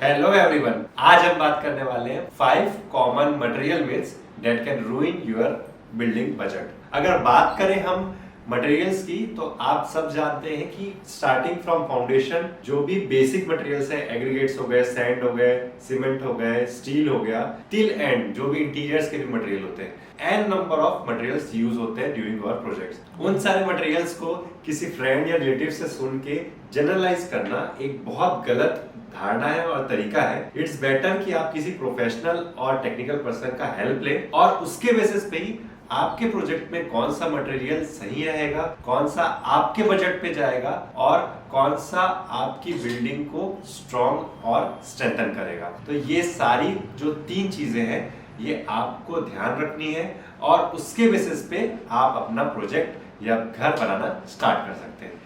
Hello everyone, आज हम बात करने वाले हैं 5 common material myths that can रूइन your building budget. अगर बात करें हम मटेरियल्स की तो आप सब जानते हैं कि स्टार्टिंग फ्रॉम फाउंडेशन जो भी बेसिक मटेरियल्स है, एग्रीगेट्स हो गए, सैंड हो गए, सीमेंट हो गए, स्टील हो गया, टिल एंड जो भी इंटीरियर्स के भी मटेरियल होते हैं, an number of materials use होते हैं ड्यूरिंग आवर प्रोजेक्ट्स। उन सारे मटेरियल्स को किसी फ्रेंड या रिलेटिव से सुन के जनरलाइज करना एक बहुत गलत धारणा है और तरीका है। इट्स बेटर कि आप किसी प्रोफेशनल और टेक्निकल पर्सन का हेल्प लें और उसके बेसिस पे ही आपके प्रोजेक्ट में कौन सा मटेरियल सही रहेगा, कौन सा आपके बजट पे जाएगा और कौन सा आपकी बिल्डिंग को स्ट्रॉन्ग और स्ट्रेंथन करेगा। तो ये सारी जो 3 चीजें हैं ये आपको ध्यान रखनी है और उसके बेसिस पे आप अपना प्रोजेक्ट या घर बनाना स्टार्ट कर सकते हैं।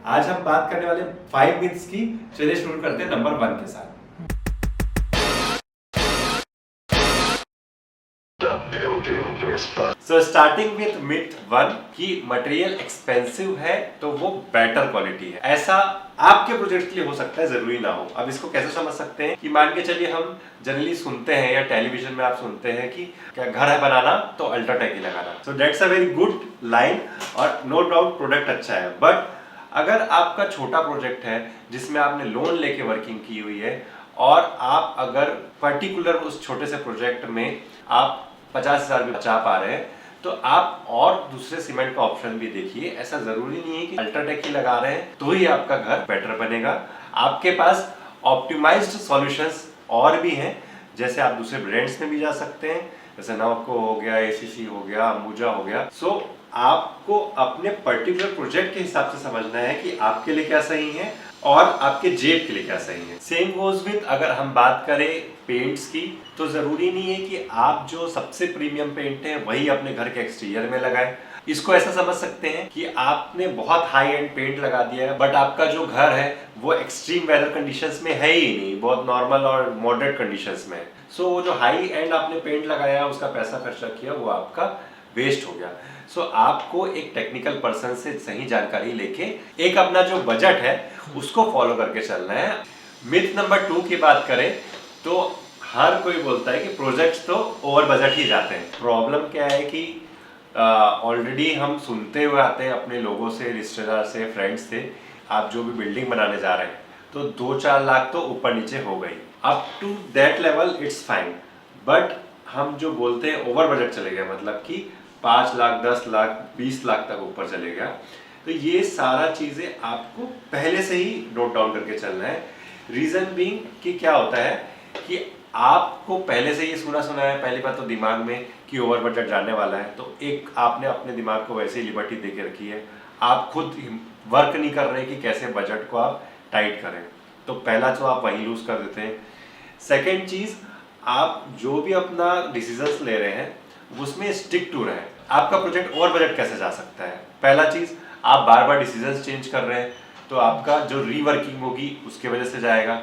आज हम बात करने वाले 5 मिथ्स की। चलिए शुरू करते हैं नंबर 1 के साथ। स्टार्टिंग विथ मिथ 1 कि मटेरियल एक्सपेंसिव है तो वो बेटर क्वालिटी है। ऐसा आपके प्रोजेक्ट के लिए हो सकता है, जरूरी ना हो। अब इसको कैसे समझ सकते हैं कि मान के चलिए हम जनरली सुनते हैं या टेलीविजन में आप सुनते हैं कि क्या घर है बनाना तो अल्ट्राटेक ही लगाना। So that's a very good line और नो डाउट प्रोडक्ट अच्छा है। बट अगर आपका छोटा प्रोजेक्ट है जिसमें आपने लोन लेके वर्किंग की हुई है और आप अगर पर्टिकुलर उस छोटे से प्रोजेक्ट में आप 50,000 भी बचा पा रहे हैं तो आप और दूसरे सीमेंट का ऑप्शन भी देखिए। ऐसा जरूरी नहीं है कि अल्ट्राटेक ही लगा रहे हैं तो ही आपका घर बेटर बनेगा। आपके पास ऑप्टिमाइज्ड सॉल्यूशंस और भी हैं, जैसे आप दूसरे ब्रांड्स में भी जा सकते हैं, जैसे नवको हो गया, एसीसी हो गया, अंबुजा हो गया। सो आपको अपने पर्टिकुलर प्रोजेक्ट के हिसाब से समझना है कि आपके लिए क्या सही है और आपके जेब के लिए क्या सही है। सेम गोज विद अगर हम बात करें पेंट्स की तो जरूरी नहीं है कि आप जो सबसे प्रीमियम पेंट है वही अपने घर के एक्सटीरियर में लगाएं। इसको ऐसा समझ सकते हैं कि आपने बहुत हाई एंड पेंट लगा दिया है बट आपका जो घर है वो एक्सट्रीम वेदर कंडीशंस में है ही नहीं, बहुत नॉर्मल और मॉडरेट कंडीशंस में है। सो वो जो हाई एंड आपने पेंट लगाया, उसका पैसा खर्चा किया, वो आपका वेस्ट हो गया। सो आपको एक टेक्निकल पर्सन से सही जानकारी लेके एक अपना जो बजट है उसको फॉलो करके चलना है। मिथ नंबर 2 की बात करें तो हर कोई बोलता है कि प्रोजेक्ट्स तो ओवर बजट ही जाते हैं। प्रॉब्लम क्या है कि ऑलरेडी हम सुनते हुए आते हैं अपने लोगों से, रिश्तेदार से, फ्रेंड्स से, आप जो भी बिल्डिंग बनाने जा रहे हैं तो 2-4 लाख तो ऊपर नीचे हो गई। Up to that level it's fine, but हम जो बोलते हैं ओवर बजट चले गए, मतलब कि 5 लाख, 10 लाख, 20 लाख तक ऊपर चले गया, तो ये सारा चीजें आपको पहले से ही नोट डाउन करके चलना है। रीजन बीइंग कि क्या होता है कि आपको पहले से ये सुना है, पहली बात तो दिमाग में कि ओवर बजट जाने वाला है, तो एक आपने अपने दिमाग को वैसे ही लिबर्टी दे के रखी है। आप खुद वर्क नहीं कर रहे कि कैसे बजट को आप टाइट करें, तो पहला तो आप वही लूज कर देते हैं। सेकेंड चीज, आप जो भी अपना डिसीजंस ले रहे हैं उसमें स्टिक टू रहे। आपका प्रोजेक्ट ओवर बजट कैसे जा सकता है? पहला चीज, आप बार बार डिसीजंस चेंज कर रहे हैं तो आपका जो रीवर्किंग होगी उसके वजह से जाएगा।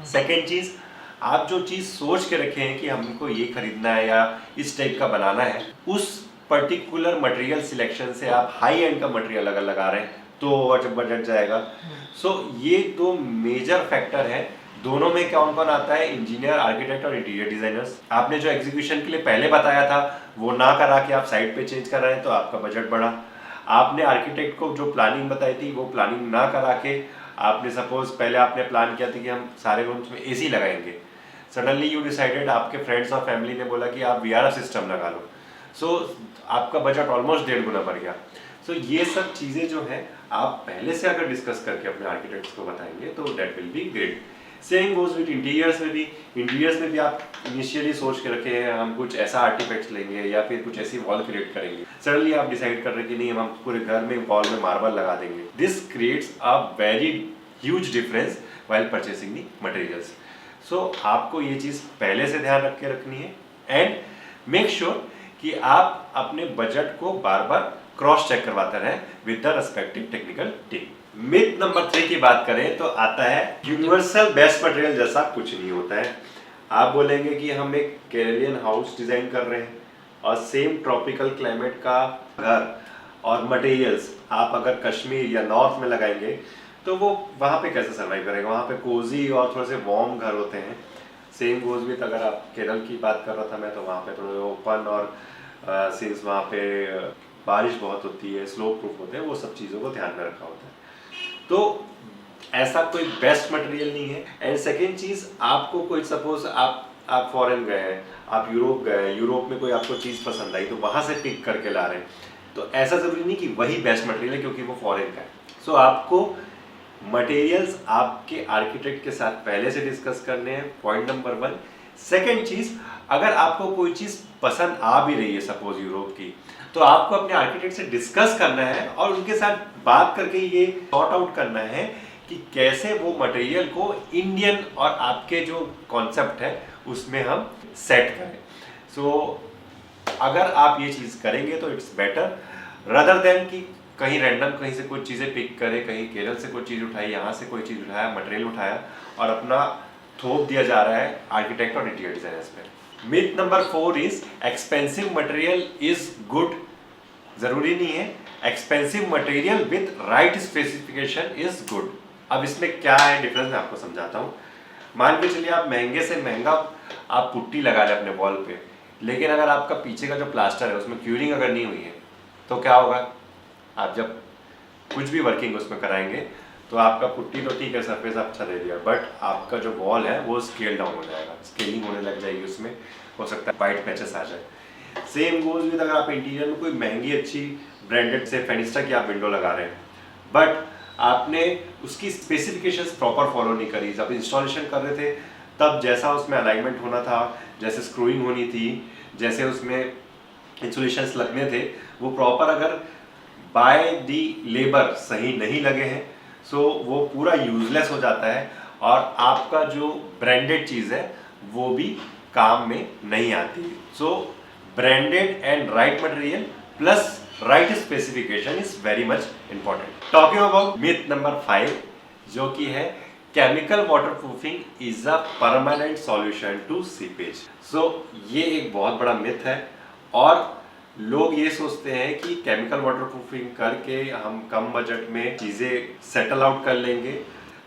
सेकेंड चीज, आप जो चीज सोच के रखे हैं कि हमको ये खरीदना है या इस टाइप का बनाना है, उस पर्टिकुलर मटेरियल सिलेक्शन से आप हाई एंड का मटेरियल अगर लगा रहे हैं तो ओवर बजट जाएगा। सो ये 2 मेजर फैक्टर है। दोनों में कौन कौन आता है? इंजीनियर, आर्किटेक्ट और इंटीरियर डिजाइनर्स। आपने जो एग्जीक्यूशन के लिए पहले बताया था वो ना करा के आप साइड पे चेंज कर रहे हैं तो आपका बजट बढ़ा। आपने आर्किटेक्ट को जो प्लानिंग बताई थी वो प्लानिंग ना करा के आपने सपोज पहले आपने प्लान किया था कि हम सारे रूम्स में एसी लगाएंगे, सडनली यू डिसाइडेड, आपके फ्रेंड्स और फैमिली ने बोला कि आप वीआरएफ सिस्टम लगा लो। सो आपका बजट ऑलमोस्ट 1.5 गुना बढ़ गया। सो ये सब चीज़ें जो हैं आप पहले से अगर डिस्कस करके अपने आर्किटेक्ट्स को बताएंगे तो that will be great. Same goes with interiors में भी। इंटीरियर्स में भी आप इनिशियली सोच के रखे हैं हम कुछ ऐसा आर्टिफैक्ट्स लेंगे या फिर कुछ ऐसी वॉल क्रिएट करेंगे, सडनली आप डिसाइड कर रहे हैं कि नहीं, हम पूरे घर में वॉल में मार्बल लगा देंगे। This creates a very huge difference while purchasing the materials. So आपको ये चीज़ पहले से ध्यान रख के रखनी है एंड मेक श्योर कि आप अपने बजट को बार बार क्रॉस चेक करवाते रहें with the respective technical team. Myth number 3 की बात करें तो आता है यूनिवर्सल बेस्ट मटेरियल जैसा कुछ नहीं होता है। आप बोलेंगे कि हम एक कैरेबियन हाउस डिजाइन कर रहे हैं और सेम ट्रॉपिकल क्लाइमेट का घर और मटेरियल्स आप अगर कश्मीर या नॉर्थ में लगाएंगे तो वो वहाँ पे कैसे सर्वाइव करेगा? वहाँ पे कोजी और थोड़े से वार्म घर होते हैं। सेम गोज विथ, अगर आप केरल की बात कर रहा था मैं, तो वहाँ पे थोड़े ओपन और सिंस वहाँ पे बारिश बहुत होती है, स्लो प्रूफ होते हैं, वो सब चीज़ों को ध्यान में रखा होता है। तो ऐसा कोई बेस्ट मटेरियल नहीं है। एंड सेकेंड चीज़, आपको कोई सपोज आप फॉरेन गए हैं, आप यूरोप गए हैं, यूरोप में कोई आपको चीज़ पसंद आई तो वहाँ से पिक करके ला रहे हैं, तो ऐसा ज़रूरी नहीं कि वही बेस्ट मटेरियल है क्योंकि वो फॉरेन का है। सो आपको मटेरियल्स आपके आर्किटेक्ट के साथ पहले से डिस्कस करने हैं, पॉइंट नंबर 1। सेकेंड चीज़, अगर आपको कोई चीज़ पसंद आ भी रही है सपोज यूरोप की, तो आपको अपने आर्किटेक्ट से डिस्कस करना है और उनके साथ बात करके ये सॉर्ट आउट करना है कि कैसे वो मटेरियल को इंडियन और आपके जो कॉन्सेप्ट है उसमें हम सेट करें। सो अगर आप ये चीज़ करेंगे तो इट्स बेटर रदर देन कि कहीं रैंडम कहीं से कोई चीज़ें पिक करे, कहीं केरल से कोई चीज़ उठाई, यहाँ से कोई चीज़ उठाया, मटेरियल उठाया और अपना थोप दिया जा रहा है आर्किटेक्ट और इंटीरियर डिजाइनर्स पे। Myth number 4 is expensive material is good. जरूरी नहीं है, expensive material with right specification is good. अब इसमें क्या है डिफरेंस, मैं आपको समझाता हूँ। मान के चलिए आप महंगे से महंगा आप पुट्टी लगा लें अपने वॉल पे, लेकिन अगर आपका पीछे का जो प्लास्टर है उसमें क्यूरिंग अगर नहीं हुई है तो क्या होगा? आप जब कुछ भी वर्किंग उसमें कराएंगे तो आपका पुट्टी तो ठीक है, सरफेस अच्छा दे दिया, बट आपका जो वॉल है वो स्केल डाउन हो जाएगा, स्केलिंग होने लग जाएगी, उसमें हो सकता है वाइट पैचेस आ जाए। सेम गोज विद अगर आप इंटीरियर में कोई महंगी अच्छी ब्रांडेड से फेनिस्टा की आप विंडो लगा रहे हैं, बट आपने उसकी स्पेसिफिकेशंस प्रॉपर फॉलो नहीं करी। जब इंस्टॉलेशन कर रहे थे तब जैसा उसमें अलाइनमेंट होना था, जैसे स्क्रूइंग होनी थी, जैसे उसमें इंसुलेशंस लगने थे, वो प्रॉपर अगर बाय दी लेबर सही नहीं लगे हैं, सो वो पूरा यूजलेस हो जाता है और आपका जो ब्रांडेड चीज़ है वो भी काम में नहीं आती। So branded and right material plus right specification is very much important. Talking about myth number 5, जो कि है chemical waterproofing is a permanent solution to seepage. So ये एक बहुत बड़ा मिथ है और लोग ये सोचते हैं कि केमिकल वाटरप्रूफिंग करके हम कम बजट में चीज़ें सेटल आउट कर लेंगे।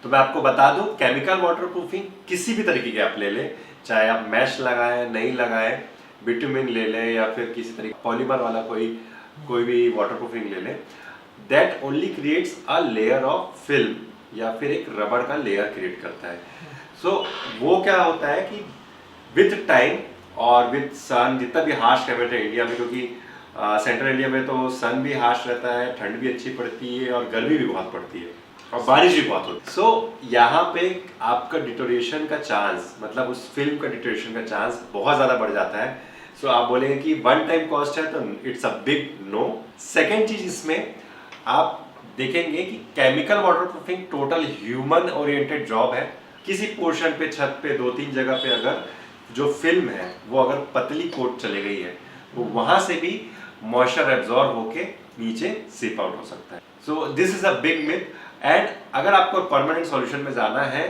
तो मैं आपको बता दूं, केमिकल वाटरप्रूफिंग किसी भी तरीके की आप ले लें, चाहे आप मैश लगाएं नहीं लगाएं, बिटुमिन ले लें या फिर किसी तरीके पॉलीमर वाला कोई भी वाटरप्रूफिंग ले लें, that only creates a layer of film या फिर एक रबड़ का लेयर क्रिएट करता है। सो वो क्या होता है कि विथ टाइम और विद सन, जितना भी हार्श क्लाइमेट है इंडिया में, क्योंकि सेंट्रल इंडिया में तो सन भी हार्श रहता है, ठंड भी अच्छी पड़ती है और गर्मी भी बहुत पड़ती है और बारिश भी बहुत होती है। सो यहाँ पे आपका डिटोरेशन का चांस, मतलब उस फिल्म का डिटोरेशन का चांस बहुत ज़्यादा बढ़ जाता है। सो आप बोलेंगे कि वन टाइम कॉस्ट है तो it's a big no. Second चीज़, इसमें आप देखेंगे कि chemical waterproofing total human oriented job है। किसी पोर्शन पे, छत पे, 2-3 जगह पे अगर जो फिल्म है वो अगर पतली कोट चली गई है तो वहां से भी मॉइस्चर एब्जॉर्ब होके नीचे सीप आउट हो सकता है। So this is a big myth. And अगर आपको परमानेंट सॉल्यूशन में जाना है,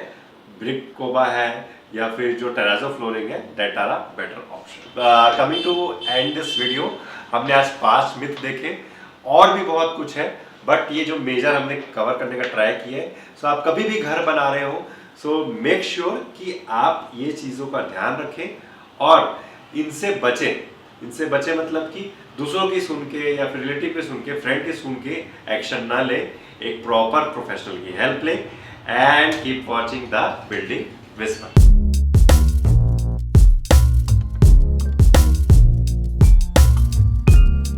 ब्रिक कोबा है या फिर जो टेराजो फ्लोरिंग है, that are a better option. Coming to end this video, हमने आज 5 मिथ देखे, और भी बहुत कुछ है बट ये जो मेजर हमने कवर करने का ट्राई किया है। सो आप कभी भी घर बना रहे हो, सो मेक श्योर कि आप ये चीज़ों का ध्यान रखें और इनसे बचें मतलब कि दूसरों की सुन के या फिर रिलेटिव के सुन के, फ्रेंड के सुन के एक्शन ना ले, एक प्रॉपर प्रोफेशनल की हेल्प ले। And keep watching the building whisper.